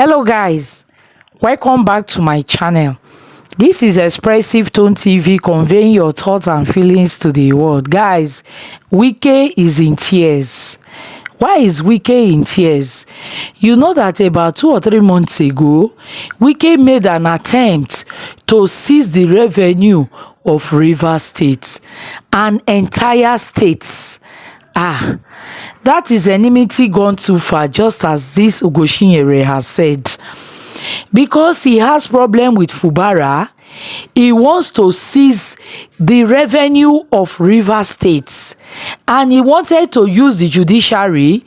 Hello guys, welcome back to my channel. This is Expressive Tone TV, conveying your thoughts and feelings to the world. Guys, Wike is in tears. Why is Wike in tears? You know that about 2 or 3 months ago, Wike made an attempt to seize the revenue of Rivers State, an entire state. That is enmity gone too far, just as this JUDICIARY has said. Because he has problem with FUBARA, he wants to seize the revenue of Rivers State, and he wanted to use the judiciary,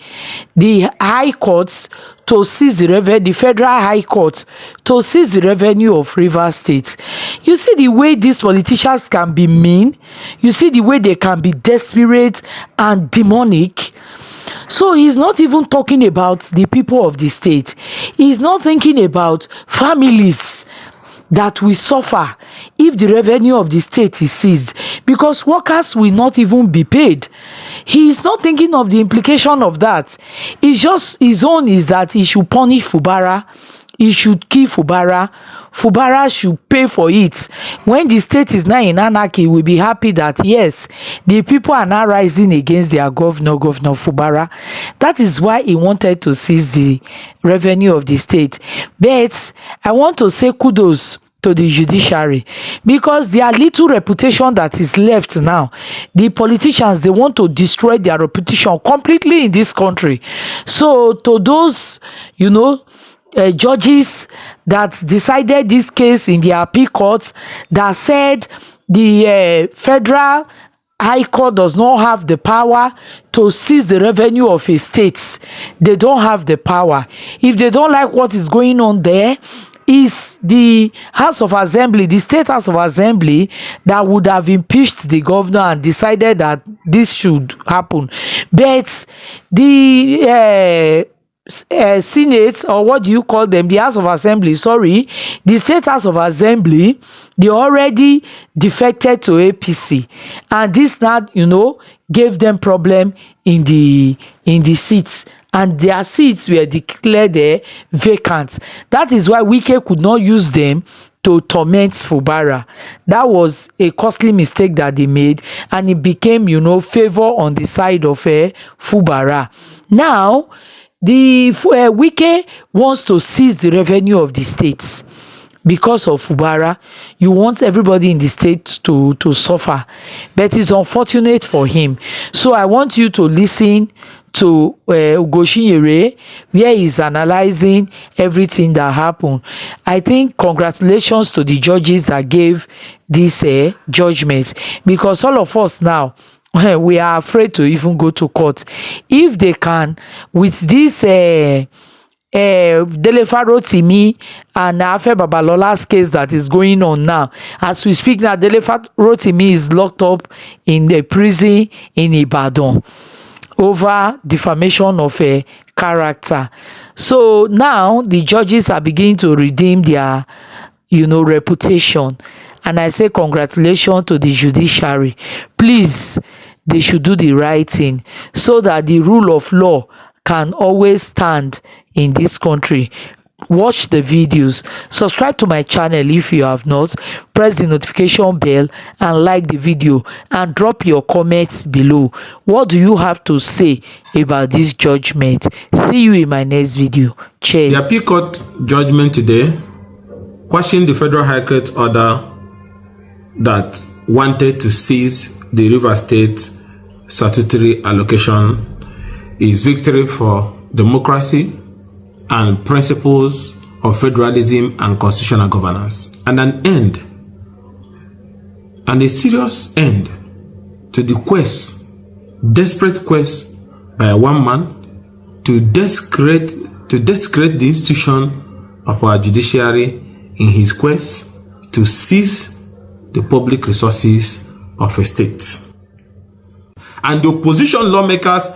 the high courts, to seize the revenue, the federal high court, to seize the revenue of Rivers State. You see the way these politicians can be mean. You see the way they can be desperate and demonic. So he's not even talking about the people of the state. He's not thinking about families that will suffer if the revenue of the state is seized, because workers will not even be paid. He is not thinking of the implication of that. It's just his own is that he should punish FUBARA, he should kill FUBARA. FUBARA should pay for it. When the state is now in anarchy, we'll be happy that yes, the people are now rising against their governor FUBARA. That is why he wanted to seize the revenue of the state. But I want to say kudos to the judiciary, because their little reputation that is left now, the politicians, they want to destroy their reputation completely in this country. So to those, judges that decided this case in the appeal court, that said the federal high court does not have the power to seize the revenue of a state. They don't have the power. If they don't like what is going on there, is the House of Assembly, the State House of Assembly, that would have impeached the governor and decided that this should happen. But the Senate, or what do you call them, the House of Assembly, the State House of Assembly, they already defected to APC, and this now gave them problem in the seats, and their seats were declared vacant. That is why Wike could not use them to torment FUBARA. That was a costly mistake that they made, and it became favor on the side of FUBARA. Now the Wike wants to seize the revenue of the states because of FUBARA. You want everybody in the state to suffer, but it's unfortunate for him. So I want you to listen to JUDICIARY, where he's analyzing everything that happened. I think congratulations to the judges that gave this judgment, because all of us now, we are afraid to even go to court. If they can, with this Rotimi and Afe Babalola's case that is going on now, as we speak now, Rotimi is locked up in the prison in Ibadan over defamation of a character. So now the judges are beginning to redeem their reputation, and I say congratulations to the judiciary. Please, they should do the right thing so that the rule of law can always stand in this country. Watch the videos, subscribe to my channel if you have not, press the notification bell and like the video, and drop your comments below. What do you have to say about this judgment? See you in my next video. Cheers. The appeal court judgment today questioned the federal high court order that wanted to seize the River State statutory allocation is victory for democracy and principles of federalism and constitutional governance, and an end, and a serious end, to the desperate quest by one man to discredit the institution of our judiciary in his quest to seize the public resources of a state. And the opposition lawmakers,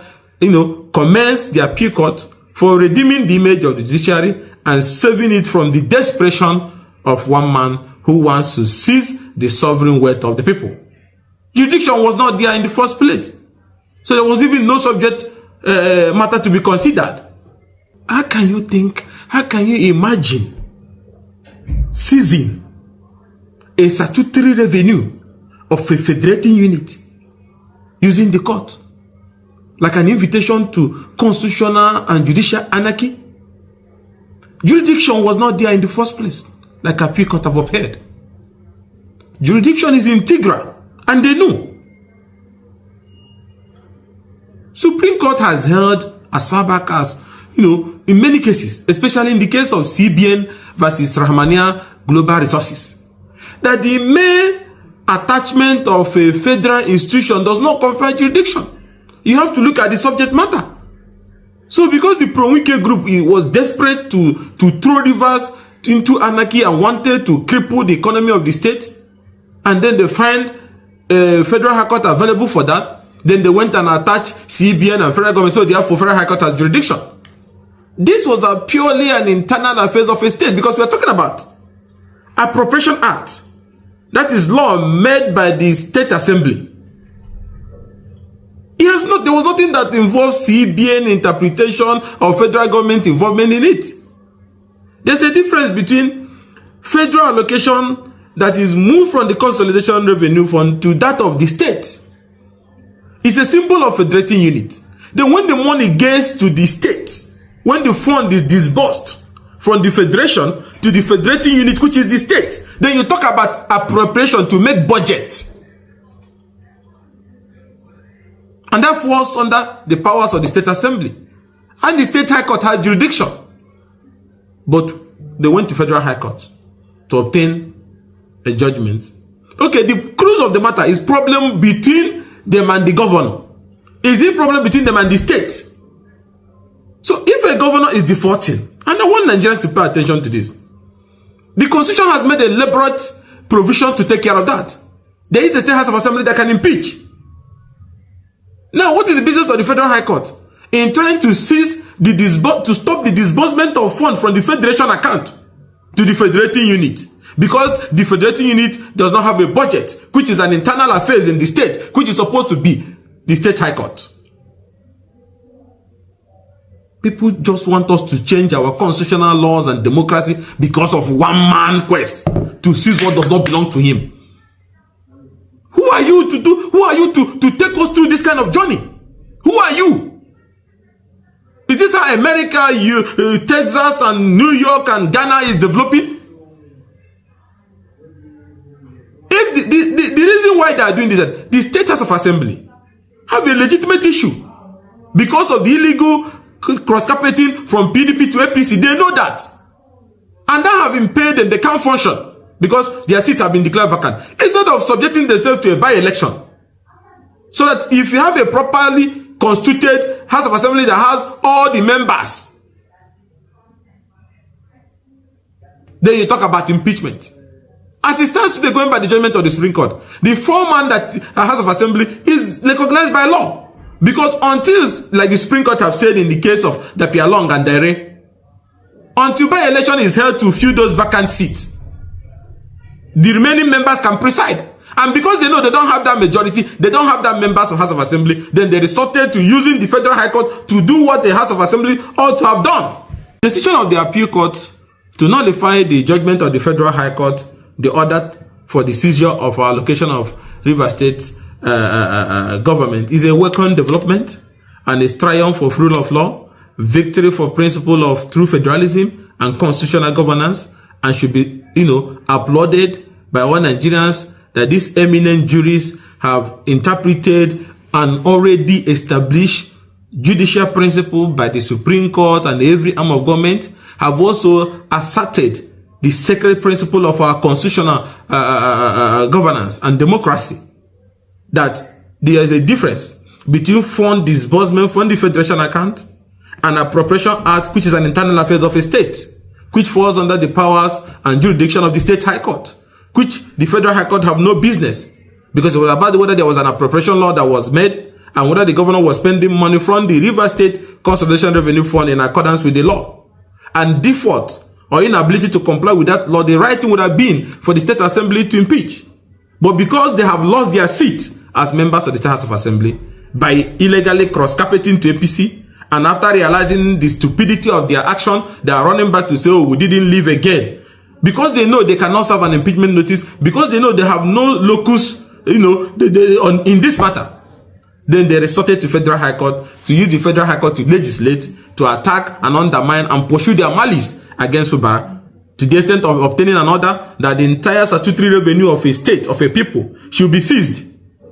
commenced the appeal court for redeeming the image of the judiciary and saving it from the desperation of one man who wants to seize the sovereign wealth of the people. Jurisdiction was not there in the first place, so there was even no subject matter to be considered. How can you think How can you imagine seizing a statutory revenue of a federating unit using the court like an invitation to constitutional and judicial anarchy? Jurisdiction was not there in the first place, like appeal court have upheld. Jurisdiction is integral, and they know. Supreme Court has held as far back as, in many cases, especially in the case of CBN versus Rahmania Global Resources, that the mere attachment of a federal institution does not confer jurisdiction. You have to look at the subject matter. So because the pro-Wike group was desperate to throw Rivers into anarchy and wanted to cripple the economy of the state, and then they find a federal high court available for that, then they went and attached CBN and federal government, so therefore federal high court has jurisdiction. This was a purely an internal affairs of a state, because we are talking about Appropriation Act. That is law made by the State Assembly. There was nothing that involves CBN interpretation or federal government involvement in it. There's a difference between federal allocation that is moved from the Consolidation Revenue Fund to that of the state. It's a symbol of federating unit. Then when the money gets to the state, when the fund is disbursed from the federation to the federating unit, which is the state, then you talk about appropriation to make budget. And that falls under the powers of the State Assembly. And the State High Court has jurisdiction. But they went to Federal High Court to obtain a judgment. Okay, the cruise of the matter is problem between them and the governor. Is it problem between them and the state? So if a governor is defaulting, and I want Nigerians to pay attention to this, the Constitution has made a elaborate provision to take care of that. There is a State House of Assembly that can impeach. Now, what is the business of the Federal High Court in trying to seize to stop the disbursement of funds from the federation account to the federating unit? Because the federating unit does not have a budget, which is an internal affairs in the state, which is supposed to be the State High Court. People just want us to change our constitutional laws and democracy because of one man quest to seize what does not belong to him. Who are you to take us through this kind of journey? Who are you? Is this how America, Texas and New York and Ghana is developing? If the reason why they are doing this, the State House of Assembly have a legitimate issue because of the illegal cross-carpeting from PDP to APC. They know that. And that have impaired them. They can't function because their seats have been declared vacant. Instead of subjecting themselves to a by-election, so that if you have a properly constituted House of Assembly that has all the members, then you talk about impeachment. As it stands today, going by the judgment of the Supreme Court, the foreman that House of Assembly is recognized by law. Because until, like the Supreme Court have said in the case of Dapialong and Dere, until by-election is held to fill those vacant seats, the remaining members can preside. And because they know they don't have that majority, they don't have that members of House of Assembly, then they resorted to using the Federal High Court to do what the House of Assembly ought to have done. The decision of the Appeal Court to nullify the judgment of the Federal High Court, the order for the seizure of our allocation of Rivers State government, is a welcome development and a triumph of rule of law, victory for principle of true federalism and constitutional governance, and should be, applauded by all Nigerians that these eminent juries have interpreted an already established judicial principle by the Supreme Court, and every arm of government have also asserted the sacred principle of our constitutional governance and democracy, that there is a difference between fund disbursement from the federation account and appropriation act, which is an internal affairs of a state, which falls under the powers and jurisdiction of the State High Court, which the Federal High Court have no business, because it was about whether there was an appropriation law that was made and whether the governor was spending money from the Rivers State Consolidation Revenue Fund in accordance with the law. And default or inability to comply with that law, the right thing would have been for the State Assembly to impeach. But because they have lost their seat as members of the State House of Assembly by illegally cross-carpeting to APC And after realizing the stupidity of their action, they are running back to say, oh, we didn't leave again. Because they know they cannot serve an impeachment notice, because they know they have no locus, in this matter. Then they resorted to Federal High Court to use the Federal High Court to legislate, to attack and undermine and pursue their malice against FUBARA, to the extent of obtaining an order that the entire statutory revenue of a state, of a people, should be seized.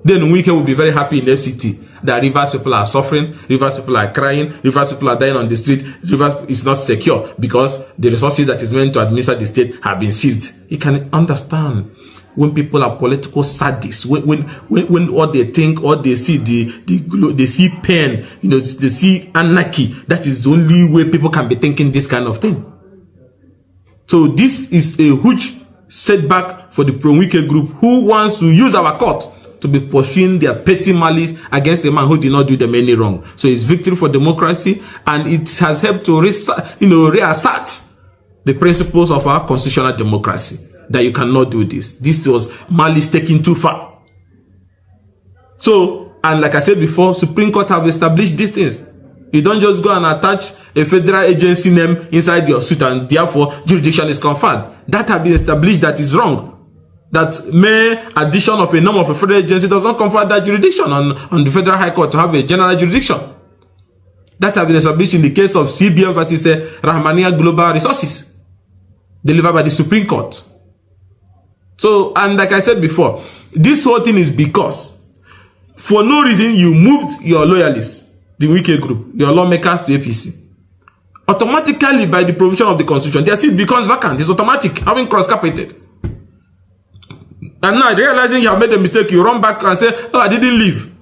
Then Wike will be very happy in FCT that Rivers people are suffering, Rivers people are crying, Rivers people are dying on the street, Rivers is not secure because the resources that is meant to administer the state have been seized. You can understand when people are political sadists, when what they think, what they see, they see pain, they see anarchy. That is the only way people can be thinking this kind of thing. So this is a huge setback for the pro-Wike group who wants to use our court to be pursuing their petty malice against a man who did not do them any wrong. So it's victory for democracy, and it has helped to reassert the principles of our constitutional democracy, that you cannot do this. This was malice taken too far. So, and like I said before, Supreme Court have established these things. You don't just go and attach a federal agency name inside your suit and therefore jurisdiction is conferred. That has been established that is wrong. That mere addition of a name of a federal agency does not confer that jurisdiction on the Federal High Court to have a general jurisdiction. That has been established in the case of CBN versus Rahmania Global Resources, delivered by the Supreme Court. So, and like I said before, this whole thing is because for no reason you moved your loyalists, the Wike group, your lawmakers to APC. Automatically, by the provision of the Constitution, their seat becomes vacant. It's automatic, having cross-carpeted. And now, realizing you have made a mistake, you run back and say, oh, I didn't leave.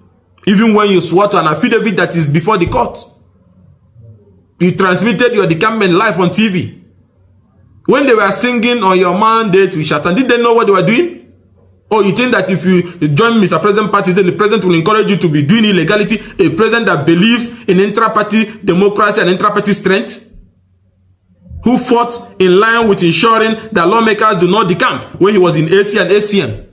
Even when you swore to an affidavit that is before the court. You transmitted your decampment live on TV. When they were singing on your mandate with Shatan, did they know what they were doing? Or you think that if you join Mr. President party, then the president will encourage you to be doing illegality? A president that believes in intra-party democracy and intra-party strength? Who fought in line with ensuring that lawmakers do not decamp when he was in AC and ACN.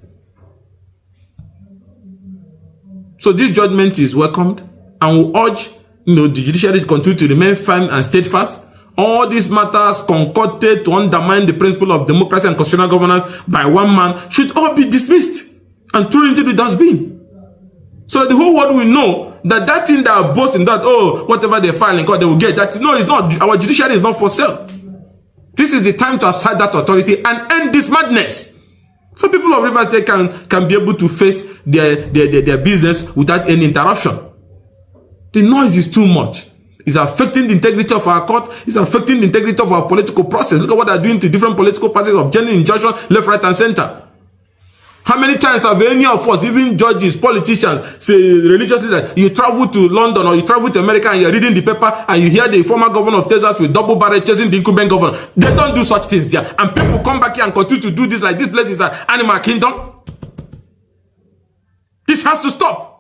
So this judgment is welcomed, and we urge the judiciary to continue to remain firm and steadfast. All these matters concocted to undermine the principle of democracy and constitutional governance by one man should all be dismissed and thrown into the dustbin. So that the whole world will know that that thing that are boasting that, oh, whatever they file in court, they will get. That, no, it's not. Our judiciary is not for sale. This is the time to assert that authority and end this madness. So people of Rivers State can be able to face their business without any interruption. The noise is too much. It's affecting the integrity of our court. It's affecting the integrity of our political process. Look at what they're doing to different political parties of general injunction, left, right, and center. How many times have any of us, even judges, politicians, say religiously that you travel to London or you travel to America and you're reading the paper and you hear the former governor of Texas with double barrel chasing the incumbent governor? They don't do such things there. And people come back here and continue to do this like this place is an animal kingdom. This has to stop.